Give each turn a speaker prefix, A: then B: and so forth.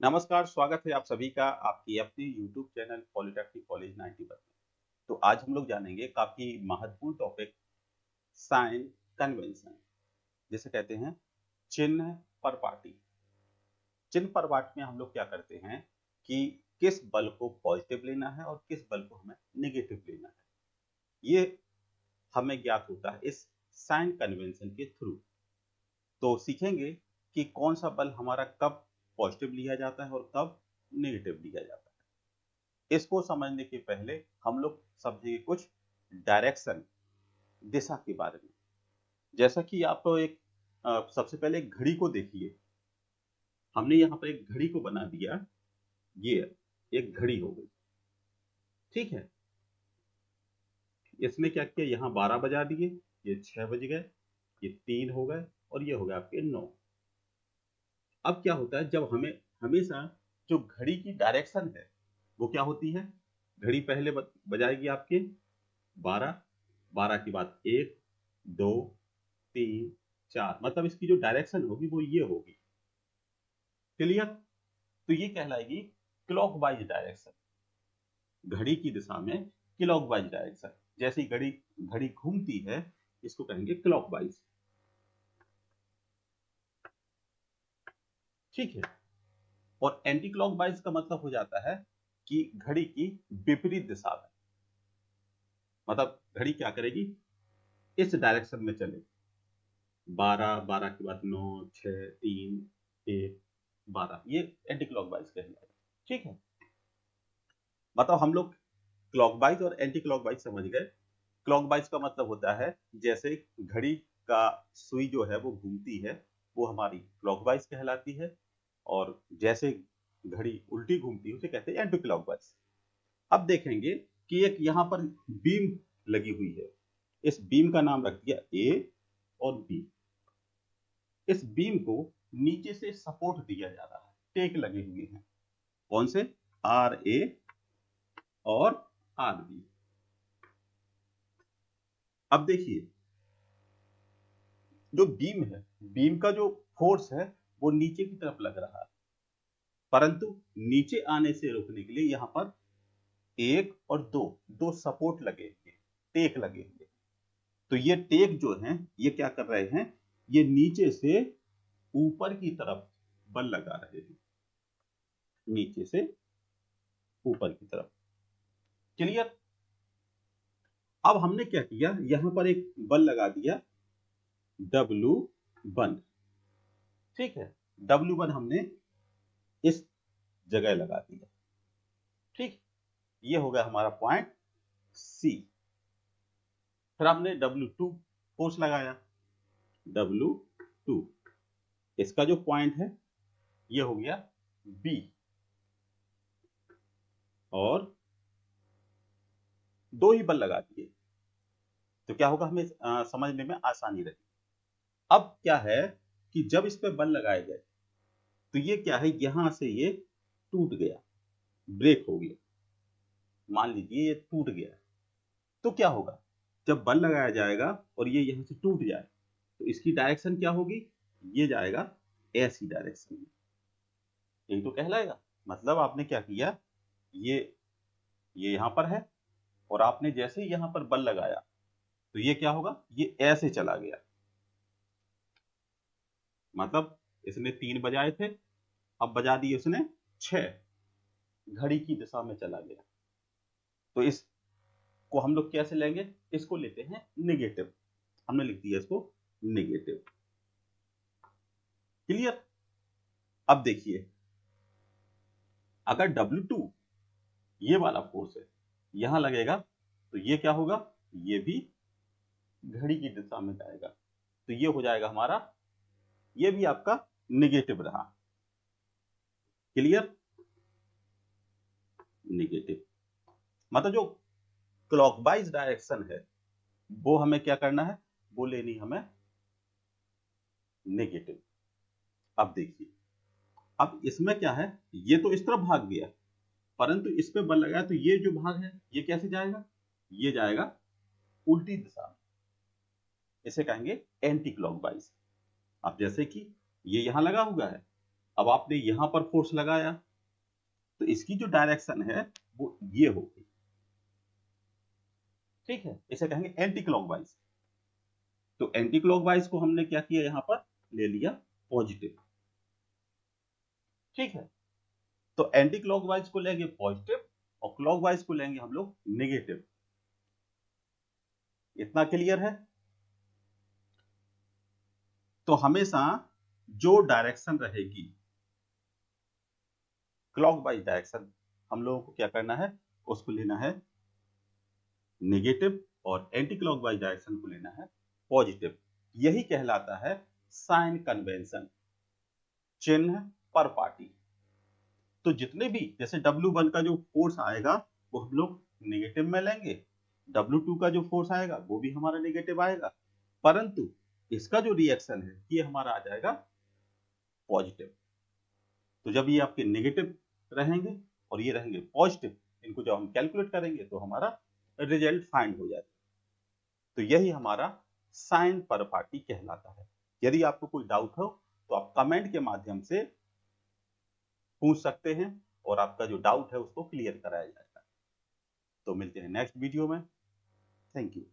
A: नमस्कार, स्वागत है आप सभी का आपकी अपने YouTube चैनल पॉलिटेक्निक कॉलेज 91 में। तो आज हम लोग जानेंगे काफी महत्वपूर्ण टॉपिक साइन कन्वेंशन, जिसे कहते हैं चिन्ह परपाटी। चिन्ह परपाटी में हम लोग क्या करते हैं कि किस बल को पॉजिटिव लेना है और किस बल को हमें नेगेटिव लेना है, ये हमें ज्ञात होता है इस साइन कन्वेंशन के थ्रू। तो सीखेंगे कि कौन सा बल हमारा कब पॉजिटिव लिया जाता है और कब नेगेटिव लिया जाता है। इसको समझने के पहले हम लोग समझेंगे कुछ डायरेक्शन, दिशा के बारे में। जैसा कि आप एक सबसे पहले एक घड़ी को देखिए। हमने यहाँ पर एक घड़ी को बना दिया, ये एक घड़ी हो गई, ठीक है। इसने क्या किया, यहाँ 12 बजा दिए, ये 6 बज गए, ये 3 हो गए और ये हो गए आपके 9। अब क्या होता है, जब हमें हमेशा जो घड़ी की डायरेक्शन है वो क्या होती है, घड़ी पहले बजाएगी आपके 12, 12 के बाद 1, 2, 3, 4, मतलब इसकी जो डायरेक्शन होगी वो ये होगी। क्लियर? तो ये कहलाएगी क्लॉकवाइज डायरेक्शन। घड़ी की दिशा में क्लॉकवाइज डायरेक्शन। जैसे ही घड़ी घड़ी घूमती है इसको कहेंगे क्लॉकवाइज, ठीक है। और एंटी क्लॉकवाइज का मतलब हो जाता है कि घड़ी की विपरीत दिशा में, मतलब घड़ी क्या करेगी, इस डायरेक्शन में चले। 12, 12 के बाद 9, 6, 3, 1, 12, ये एंटी क्लॉकवाइज कहलाएगा, ठीक है। मतलब हम लोग क्लॉकवाइज और एंटी क्लॉकवाइज समझ गए। क्लॉकवाइज का मतलब होता है जैसे घड़ी का सुई जो है वो घूमती है, वो हमारी क्लॉकवाइज कहलाती है। और जैसे घड़ी उल्टी घूमती है उसे कहते हैं एंटी क्लॉकवाइज। अब देखेंगे कि एक यहाँ पर बीम लगी हुई है। इस बीम का नाम रख दिया ए और बी। इस बीम को नीचे से सपोर्ट दिया जा रहा है, टेक लगे हुए हैं। कौन से? आर ए और आर बी। अब देखिए, जो बीम है, बीम का जो फोर्स है वो नीचे की तरफ लग रहा है, परंतु नीचे आने से रोकने के लिए यहाँ पर एक और दो दो सपोर्ट लगे हुए, टेक लगे हुए। तो ये टेक जो हैं ये क्या कर रहे हैं, ये नीचे से ऊपर की तरफ बल लगा रहे हैं, नीचे से ऊपर की तरफ। क्लियर? अब हमने क्या किया, यहां पर एक बल लगा दिया W1, ठीक है। W1 हमने इस जगह लगा दिया, ठीक। ये हो गया हमारा पॉइंट C। फिर हमने W2 फोर्स लगाया, W2, इसका जो पॉइंट है ये हो गया B, और दो ही बल लगा दिए तो क्या होगा, हमें समझने में आसानी रही। अब क्या है कि जब इस पे बल लगाए गए तो ये क्या है, यहां से ये टूट गया, ब्रेक हो गया। मान लीजिए ये टूट गया, तो क्या होगा, जब बल लगाया जाएगा और ये यहां से टूट जाए तो इसकी डायरेक्शन क्या होगी, ये जाएगा ऐसी डायरेक्शन में, यही तो कहलाएगा। मतलब आपने क्या किया, ये ये यहां पर है और आपने जैसे ही यहां पर बल लगाया तो ये क्या होगा, ये ऐसे चला गया। मतलब इसने 3 बजाए थे, अब बजा दिए उसने 6, घड़ी की दिशा में चला गया। तो इसको हम लोग कैसे लेंगे, इसको लेते हैं नेगेटिव। हमने लिख दिया इसको नेगेटिव। क्लियर? अब देखिए, अगर W2 ये वाला फोर्स है यहां लगेगा तो ये क्या होगा, ये भी घड़ी की दिशा में जाएगा, तो ये हो जाएगा हमारा, ये भी आपका नेगेटिव रहा। क्लियर? नेगेटिव मतलब जो क्लॉकवाइज डायरेक्शन है वो हमें क्या करना है, वो लेनी हमें नेगेटिव। अब देखिए, अब इसमें क्या है, ये तो इस तरफ भाग गया, परंतु इस पे बल लगाया तो ये जो भाग है ये कैसे जाएगा, ये जाएगा उल्टी दिशा में, इसे कहेंगे एंटी क्लॉकवाइज। अब जैसे कि ये यहां लगा हुआ है अब आपने यहां पर फोर्स लगाया तो इसकी जो डायरेक्शन है वो ये होगी, ठीक है, इसे कहेंगे एंटी क्लॉकवाइज। तो एंटी क्लॉकवाइज को हमने क्या किया, यहां पर ले लिया पॉजिटिव, ठीक है। तो एंटी क्लॉकवाइज को लेंगे पॉजिटिव और क्लॉकवाइज को लेंगे हम लोग नेगेटिव। इतना क्लियर है? तो हमेशा जो डायरेक्शन रहेगी क्लॉकवाइज डायरेक्शन, हम लोगों को क्या करना है, उसको लेना है नेगेटिव, और एंटी क्लॉकवाइज डायरेक्शन को लेना है पॉजिटिव। यही कहलाता है साइन कन्वेंशन, चिन्ह पर पार्टी। तो जितने भी, जैसे W1 का जो फोर्स आएगा वो हम लोग नेगेटिव में लेंगे, W2 का जो फोर्स आएगा वो भी हमारा नेगेटिव आएगा, परंतु इसका जो रिएक्शन है ये हमारा आ जाएगा पॉजिटिव। तो जब ये आपके नेगेटिव रहेंगे और ये रहेंगे पॉजिटिव, इनको जब हम कैलकुलेट करेंगे तो हमारा रिजल्ट फाइंड हो जाएगा। तो यही हमारा साइन पर पार्टी कहलाता है। यदि आपको कोई डाउट हो तो आप कमेंट के माध्यम से पूछ सकते हैं और आपका जो डाउट है उसको क्लियर कराया जाएगा। तो मिलते हैं नेक्स्ट वीडियो में। Thank you.